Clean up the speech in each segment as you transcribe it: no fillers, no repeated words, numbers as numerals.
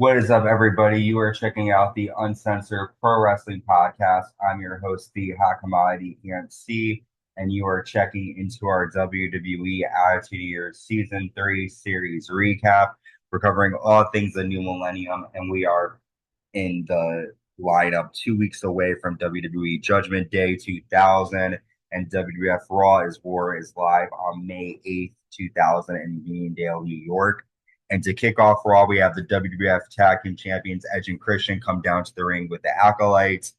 What is up, everybody? You are checking out the Uncensored Pro Wrestling Podcast. I'm your host, the Hot Commodity EMC, and you are checking into our WWE Attitude Year Season 3 Series recap. We're covering all things the new millennium, and we are in the lineup 2 weeks away from WWE Judgment Day 2000, and WWF Raw Is War is live on May 8th, 2000 in Uniondale, New York. And to kick off Raw, we have the WWF Tag Team Champions Edge and Christian come down to the ring with the Acolytes.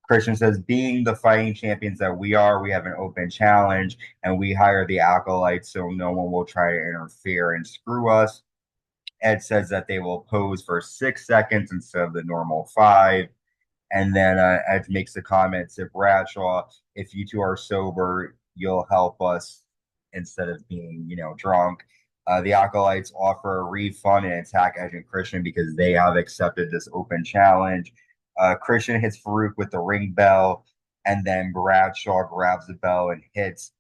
Christian says, being the fighting champions that we are, we have an open challenge, and we hire the Acolytes so no one will try to interfere and screw us. Ed says that they will pose for 6 seconds instead of the normal five. And then Ed makes the comment to Bradshaw, if you two are sober, you'll help us instead of being, drunk. The Acolytes offer a refund and attack Edge and Christian because they have accepted this open challenge. Christian hits Farouk with the ring bell, and then Bradshaw grabs the bell and hits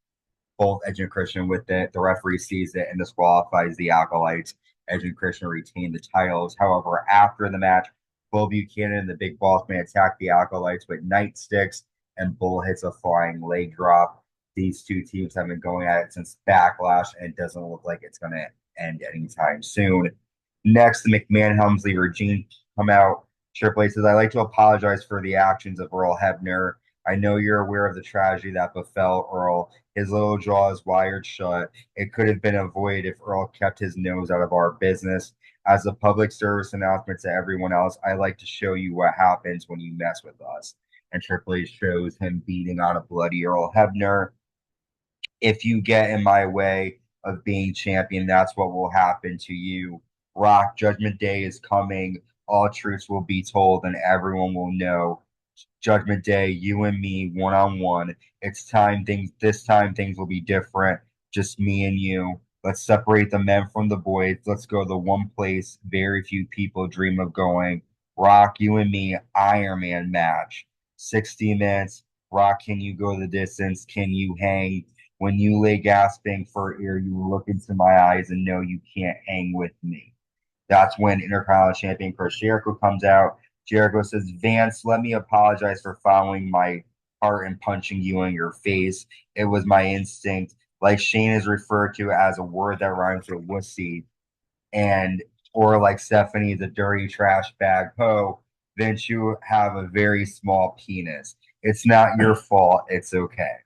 both Edge and Christian with it. The referee sees it and disqualifies the Acolytes. Edge and Christian retain the titles. However, after the match, Bull Buchanan and the Big Boss Man attack the Acolytes with nightsticks, and Bull hits a flying leg drop. These two teams have been going at it since Backlash, and it doesn't look like it's going to end anytime soon. Next, the McMahon-Helmsley regime come out. Triple H says, I'd like to apologize for the actions of Earl Hebner. I know you're aware of the tragedy that befell Earl. His little jaw is wired shut. It could have been avoided if Earl kept his nose out of our business. As a public service announcement to everyone else, I like to show you what happens when you mess with us. And Triple H shows him beating on a bloody Earl Hebner. If you get in my way of being champion, that's what will happen to you. Rock, Judgment Day is coming. All truths will be told, and everyone will know. Judgment Day, you and me, one on one. It's time things this time things will be different. Just me and you. Let's separate the men from the boys. Let's go the one place very few people dream of going. Rock, you and me, Iron Man match. 60 minutes. Rock, can you go the distance? Can you hang? When you lay gasping for air, you look into my eyes and know you can't hang with me. That's when Intercontinental Champion Chris Jericho comes out. Jericho says, Vance, let me apologize for following my heart and punching you in your face. It was my instinct. Like Shane is referred to as a word that rhymes with wussy, and or like Stephanie, the dirty trash bag hoe, Vince, you have a very small penis. It's not your fault. It's okay.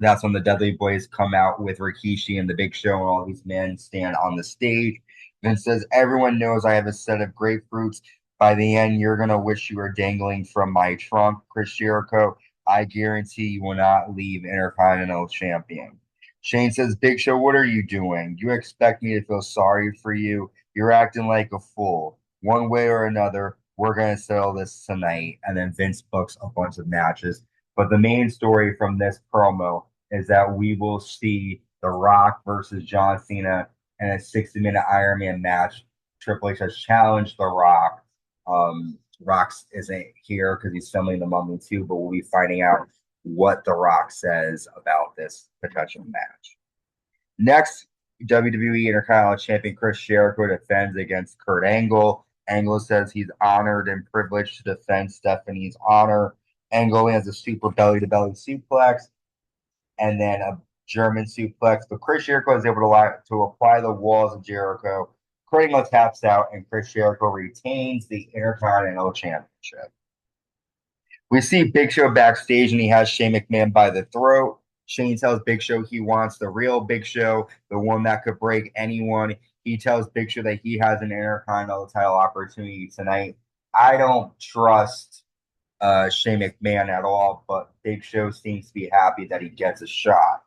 That's when the Dudley Boyz come out with Rikishi and the Big Show, and all these men stand on the stage. Vince says, everyone knows I have a set of grapefruits. By the end, you're going to wish you were dangling from my trunk. Chris Jericho, I guarantee you will not leave Intercontinental Champion. Shane says, Big Show, what are you doing? You expect me to feel sorry for you? You're acting like a fool. One way or another, we're going to settle this tonight. And then Vince books a bunch of matches. But the main story from this promo is that we will see The Rock versus John Cena in a 60-minute Iron Man match. Triple H has challenged The Rock. Rox isn't here because he's filming The Mummy 2, but we'll be finding out what The Rock says about this potential match. Next, WWE Intercontinental Champion Chris Jericho defends against Kurt Angle. Angle says he's honored and privileged to defend Stephanie's honor. Angle has a super belly-to-belly suplex and then a German suplex, but Chris Jericho is able to apply the walls of Jericho. Kurt Angle taps out, and Chris Jericho retains the Intercontinental Championship. We see Big Show backstage, and he has Shane McMahon by the throat. Shane tells Big Show he wants the real Big Show, the one that could break anyone. He tells Big Show that he has an Intercontinental title opportunity tonight. I don't trust Shane McMahon at all, but Big Show seems to be happy that he gets a shot.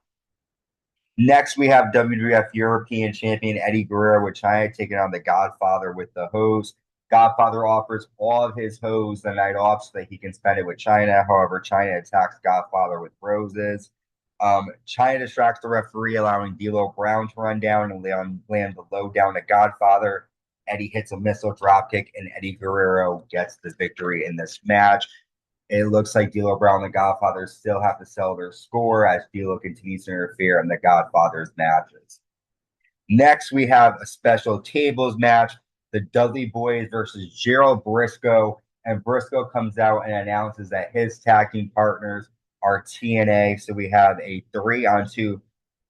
Next, we have WWF European Champion Eddie Guerrero with Chyna taking on the Godfather with the hose. Godfather offers all of his hose the night off so that he can spend it with Chyna. However, Chyna attacks Godfather with roses. Chyna distracts the referee, allowing D'Lo Brown to run down and land the low down to Godfather. Eddie hits a missile dropkick, and Eddie Guerrero gets the victory in this match. It looks like D'Lo Brown and the Godfather still have to sell their score as D'Lo continues to interfere in the Godfather's matches. Next, we have a special tables match. the Dudley Boyz versus Gerald Brisco. And Brisco comes out and announces that his tag team partners are T&A. So we have a 3-on-2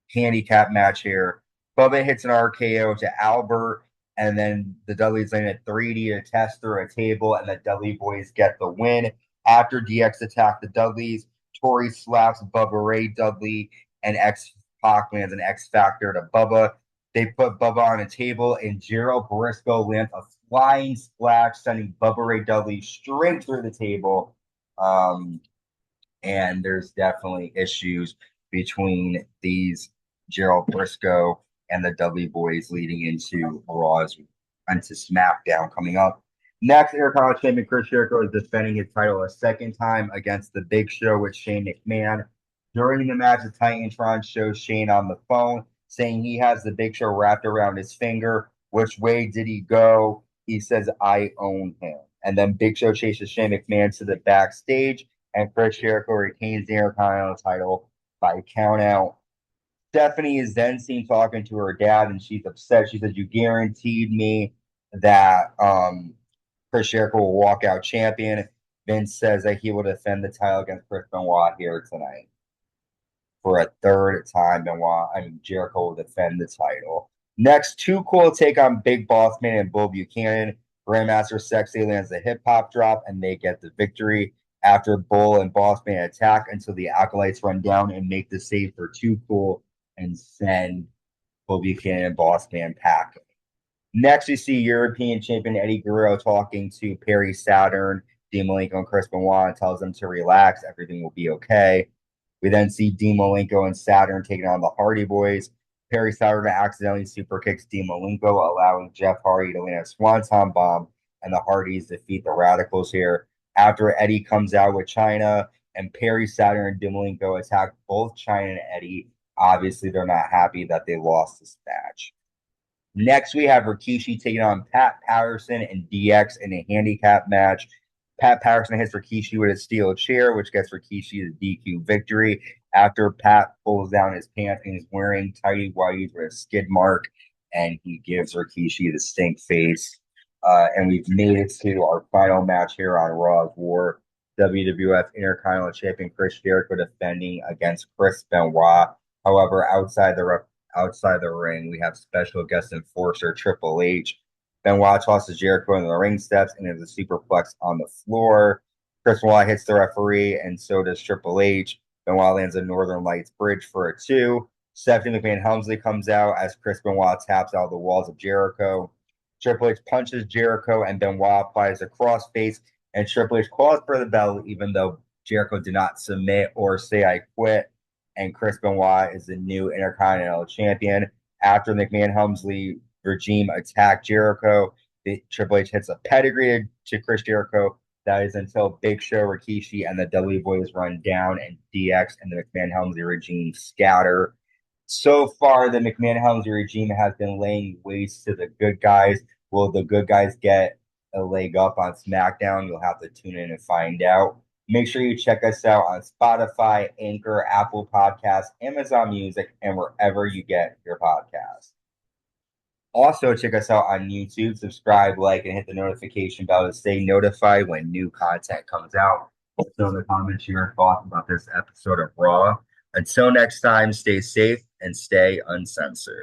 handicap match here. Bubba hits an RKO to Albert, and then the Dudleys land a 3D to test through a table, and the Dudley Boyz get the win. After DX attack the Dudleys, Tori slaps Bubba Ray Dudley, and X-Pac lands an X Factor to Bubba. They put Bubba on a table, and Gerald Brisco lands a flying splash, sending Bubba Ray Dudley straight through the table. And there's definitely issues between these Gerald Brisco and the Dudley Boyz leading into Raw's into SmackDown coming up. Next, Intercontinental Champion Chris Jericho is defending his title a second time against the Big Show with Shane McMahon. During the match, the Titantron shows Shane on the phone, saying he has the Big Show wrapped around his finger. Which way did he go? He says, I own him. And then Big Show chases Shane McMahon to the backstage, and Chris Jericho retains the Intercontinental title by countout. Stephanie is then seen talking to her dad, and she's upset. She says, you guaranteed me that Chris Jericho will walk out champion. Vince says that he will defend the title against Chris Benoit here tonight. For a third time, Jericho will defend the title. Next, Too Cool take on Big Boss Man and Bull Buchanan. Grandmaster Sexy lands a hip-hop drop, and they get the victory after Bull and Boss Man attack until the Acolytes run down and make the save for Too Cool and send Bull Buchanan and Boss Man packing. Next, we see European champion Eddie Guerrero talking to Perry Saturn, Dean Malenko, and Chris Benoit, and tells them to relax. Everything will be okay. We then see Dean Malenko and Saturn taking on the Hardy Boyz. Perry Saturn accidentally super kicks Dean Malenko, allowing Jeff Hardy to land a Swanton Bomb, and the Hardys defeat the Radicals here. After Eddie comes out with Chyna, and Perry Saturn and Dean Malenko attack both Chyna and Eddie. Obviously, they're not happy that they lost this match. Next, we have Rikishi taking on Pat Patterson and DX in a handicap match. Pat Patterson hits Rikishi with a steel chair, which gets Rikishi the DQ victory. After Pat pulls down his pants and he's wearing tighty whities with a skid mark, and he gives Rikishi the stink face. And we've made it to our final match here on Raw Is War. WWF Intercontinental Champion Chris Jericho defending against Chris Benoit. However, outside the ring, we have special guest enforcer Triple H. Benoit tosses Jericho into the ring steps and there's a superplex on the floor. Chris Benoit hits the referee, and so does Triple H. Benoit lands a Northern Lights bridge for a 2. Stephanie McMahon-Helmsley comes out as Chris Benoit taps out the walls of Jericho. Triple H punches Jericho, and Benoit applies a crossface, and Triple H calls for the bell, even though Jericho did not submit or say I quit. And Chris Benoit is the new Intercontinental Champion. After McMahon-Helmsley regime attacked Jericho, Triple H hits a pedigree to Chris Jericho. That is until Big Show, Rikishi, and the Dudley Boyz run down, and DX and the McMahon-Helmsley regime scatter. So far, the McMahon-Helmsley regime has been laying waste to the good guys. Will the good guys get a leg up on SmackDown? You'll have to tune in and find out. Make sure you check us out on Spotify, Anchor, Apple Podcasts, Amazon Music, and wherever you get your podcasts. Also, check us out on YouTube. Subscribe, like, and hit the notification bell to stay notified when new content comes out. Also, in the comments, your thoughts about this episode of Raw. Until next time, stay safe and stay uncensored.